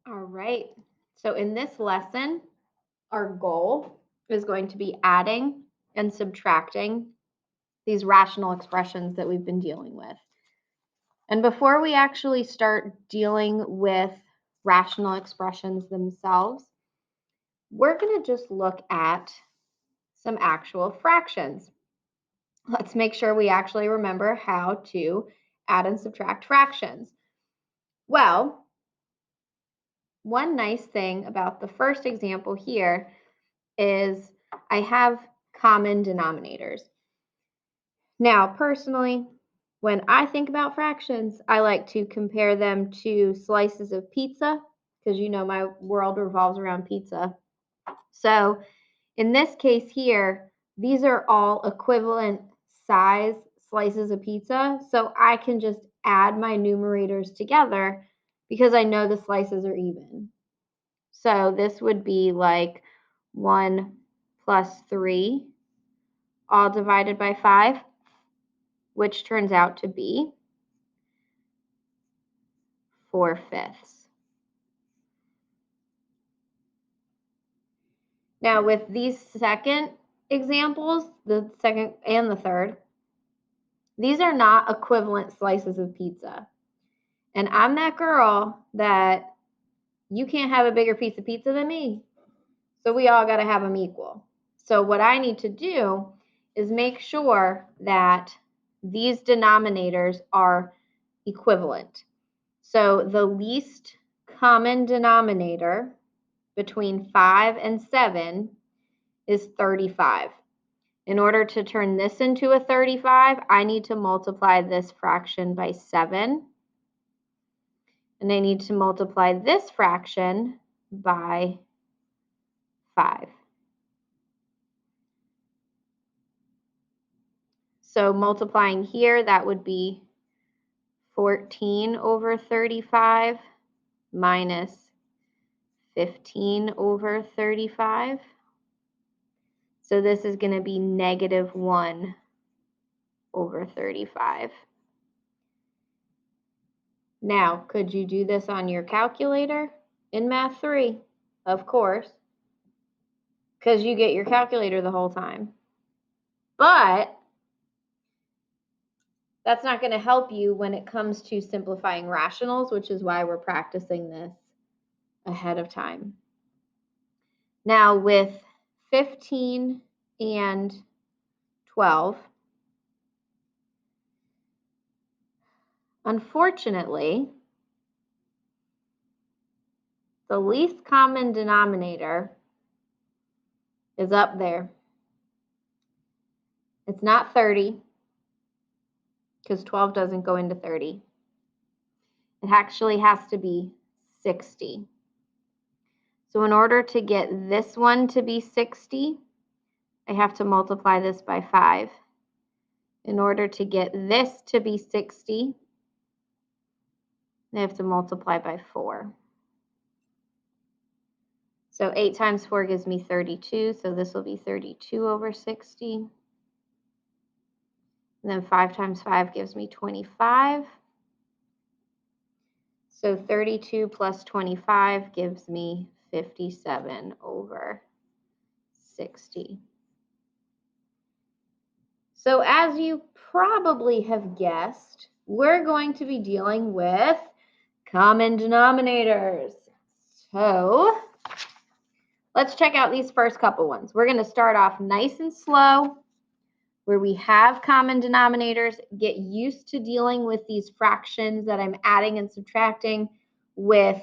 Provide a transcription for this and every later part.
All right. So in this lesson, our goal is going to be adding and subtracting these rational expressions that we've been dealing with. And before we actually start dealing with rational expressions themselves, we're going to just look at some actual fractions. Let's make sure we actually remember how to add and subtract fractions. Well, one nice thing about the first example here is I have common denominators. Now, personally, when I think about fractions, I like to compare them to slices of pizza because you know my world revolves around pizza. So in this case here, these are all equivalent size slices of pizza. So I can just add my numerators together because I know the slices are even. So this would be like 1 plus 3 all divided by 5, which turns out to be 4/5. Now with these second examples, the second and the third, these are not equivalent slices of pizza. And I'm that girl that you can't have a bigger piece of pizza than me. So we all got to have them equal. So what I need to do is make sure that these denominators are equivalent. So the least common denominator between 5 and 7 is 35. In order to turn this into a 35, I need to multiply this fraction by 7. And I need to multiply this fraction by 5. So multiplying here, that would be 14 over 35 minus 15 over 35. So this is going to be negative 1 over 35. Now, could you do this on your calculator? In Math 3, of course, because you get your calculator the whole time. But that's not going to help you when it comes to simplifying rationals, which is why we're practicing this ahead of time. Now with 15 and 12, unfortunately, the least common denominator is up there. It's not 30 because 12 doesn't go into 30. It actually has to be 60. So in order to get this one to be 60, I have to multiply this by 5. In order to get this to be 60, I have to multiply by 4. So 8 times 4 gives me 32, so this will be 32 over 60. And then 5 times 5 gives me 25. So 32 plus 25 gives me 57 over 60. So as you probably have guessed, we're going to be dealing with common denominators. So let's check out these first couple ones. We're going to start off nice and slow where we have common denominators, get used to dealing with these fractions that I'm adding and subtracting with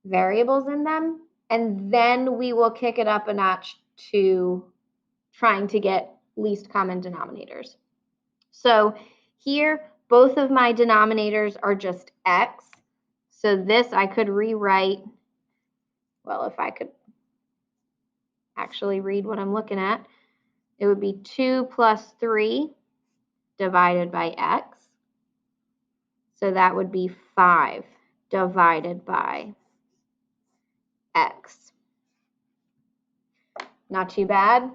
variables in them, and then we will kick it up a notch to trying to get least common denominators. So here, both of my denominators are just x. So this I could rewrite, well, if I could actually read what I'm looking at, it would be 2 plus 3 divided by x. So that would be 5 divided by x. Not too bad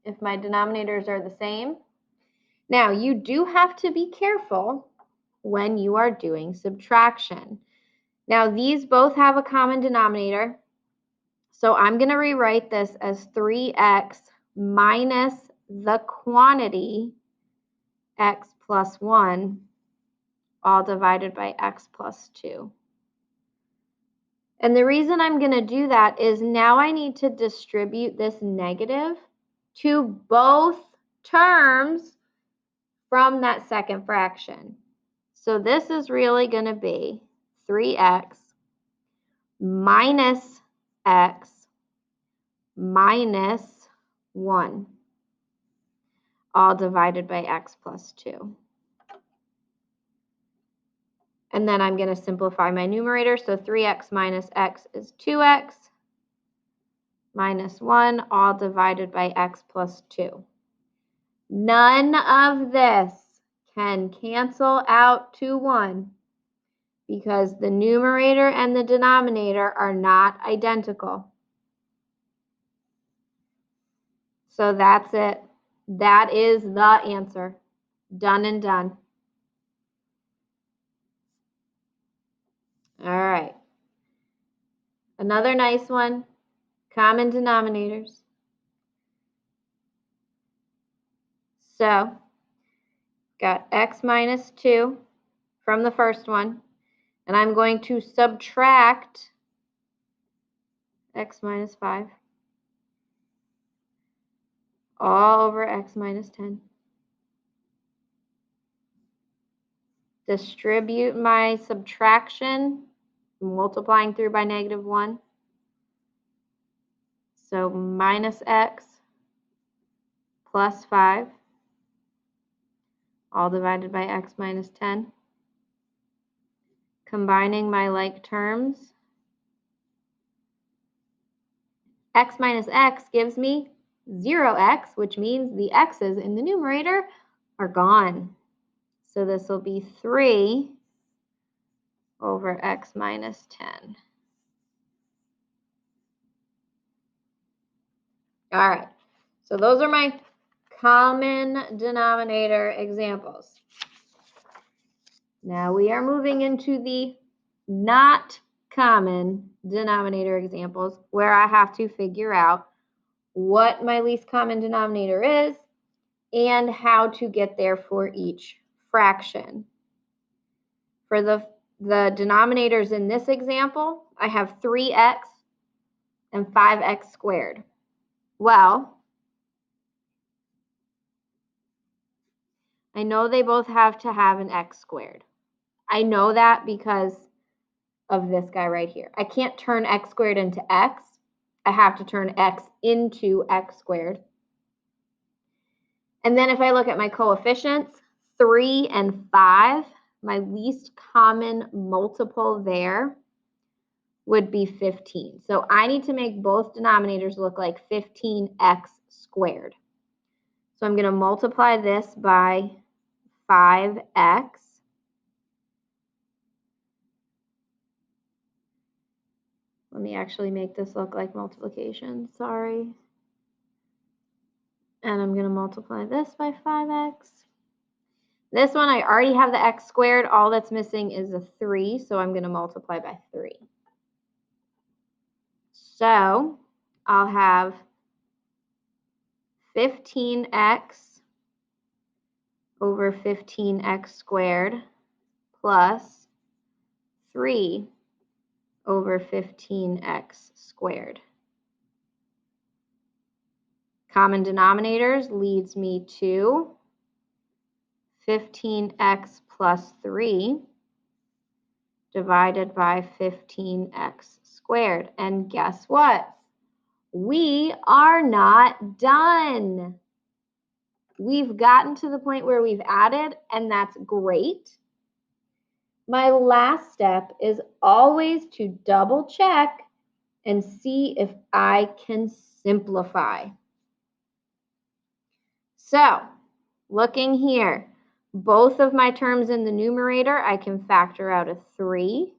if my denominators are the same. Now, you do have to be careful when you are doing subtraction. Now, these both have a common denominator. So I'm going to rewrite this as 3x minus the quantity x plus 1, all divided by x plus 2. And the reason I'm going to do that is now I need to distribute this negative to both terms from that second fraction. So this is really going to be 3x minus x minus 1, all divided by x plus 2. And then I'm going to simplify my numerator. So 3x minus x is 2x minus 1, all divided by x plus 2. None of this can cancel out to 1 because the numerator and the denominator are not identical. So that's it. That is the answer. Done and done. All right. Another nice one, common denominators. So, got x minus 2 from the first one, and I'm going to subtract x minus 5 all over x minus 10. Distribute my subtraction, multiplying through by negative 1. So minus x plus 5, all divided by x minus 10. Combining my like terms, x minus x gives me 0x, which means the x's in the numerator are gone. So this will be 3 over x minus 10. All right, so those are my common denominator examples. Now we are moving into the not common denominator examples where I have to figure out what my least common denominator is and how to get there for each fraction. For the denominators in this example, I have 3x and 5x squared. Well, I know they both have to have an x squared. I know that because of this guy right here. I can't turn x squared into x. I have to turn x into x squared. And then if I look at my coefficients, 3 and 5, my least common multiple there would be 15. So I need to make both denominators look like 15x squared. So I'm going to multiply this by 5x. Let me actually make this look like multiplication. Sorry. And I'm going to multiply this by 5x. This one, I already have the x squared. All that's missing is a 3, so I'm going to multiply by 3. So I'll have 15x over 15x squared plus 3 over 15x squared. Common denominators leads me to 15x plus 3 divided by 15x squared. And guess what? We are not done. We've gotten to the point where we've added, and that's great. My last step is always to double check and see if I can simplify. So, looking here, both of my terms in the numerator, I can factor out a 3.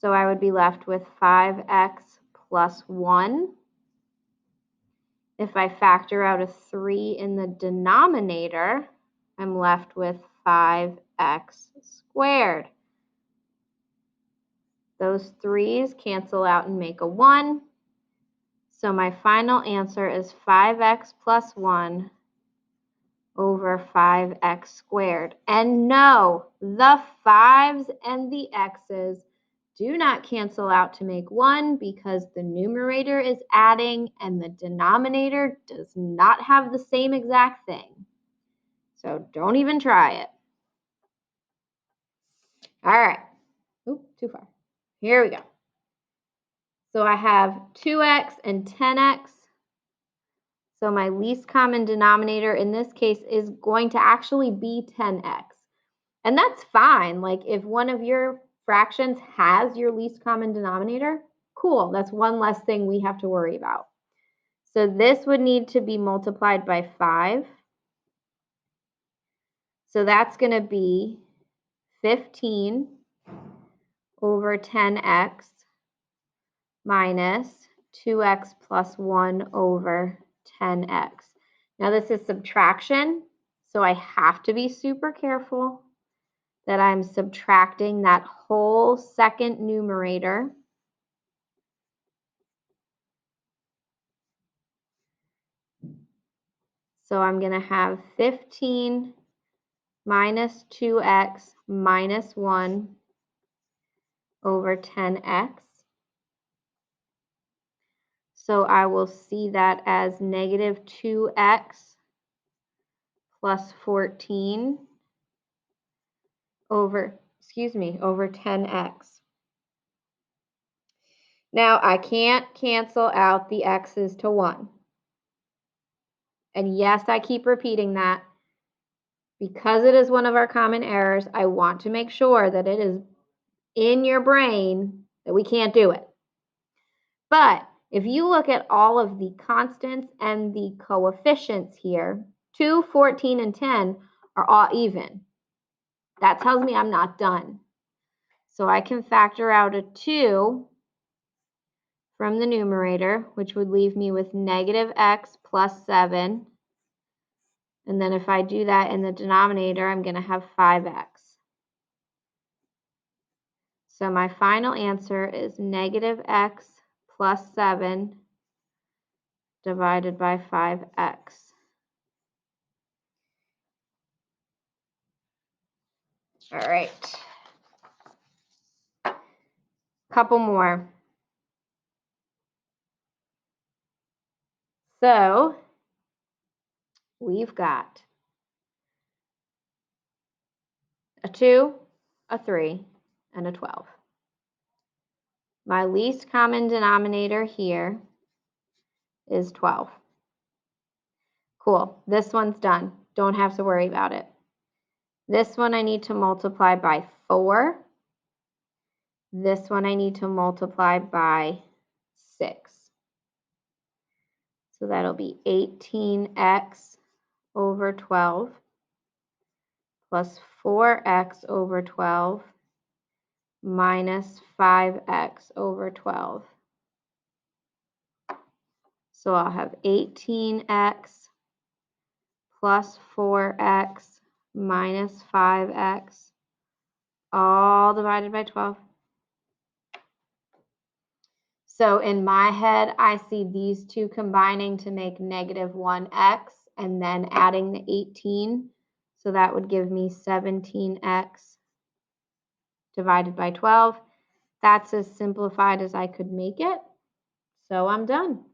So I would be left with 5x plus 1. If I factor out a 3 in the denominator, I'm left with 5x squared. Those 3's cancel out and make a 1. So my final answer is 5x plus 1 over 5x squared. And no, the 5's and the x's do not cancel out to make 1 because the numerator is adding and the denominator does not have the same exact thing. So don't even try it. All right. Oop, too far. Here we go. So I have 2x and 10x. So my least common denominator in this case is going to actually be 10x. And that's fine. Like if one of your fractions has your least common denominator, cool. That's one less thing we have to worry about. So this would need to be multiplied by 5. So that's going to be 15 over 10x minus 2x plus 1 over 10x. Now this is subtraction, so I have to be super careful that I'm subtracting that whole second numerator. So I'm going to have 15 minus 2x minus 1 over 10x. So I will see that as negative 2x plus 14 over 10x. Now I can't cancel out the x's to 1. And yes, I keep repeating that. Because it is one of our common errors, I want to make sure that it is in your brain that we can't do it. But if you look at all of the constants and the coefficients here, 2, 14, and 10 are all even. That tells me I'm not done. So I can factor out a 2 from the numerator, which would leave me with negative x plus 7. And then if I do that in the denominator, I'm going to have 5x. So my final answer is negative x plus 7 divided by 5x. All right. Couple more. So we've got a 2, a 3, and a 12. My least common denominator here is 12. Cool. This one's done. Don't have to worry about it. This one I need to multiply by 4. This one I need to multiply by 6. So that'll be 18x over 12 plus 4x over 12 minus 5x over 12. So I'll have 18x plus 4x minus 5x all divided by 12. So in my head, I see these two combining to make negative 1x and then adding the 18. So that would give me 17x divided by 12. That's as simplified as I could make it. So I'm done.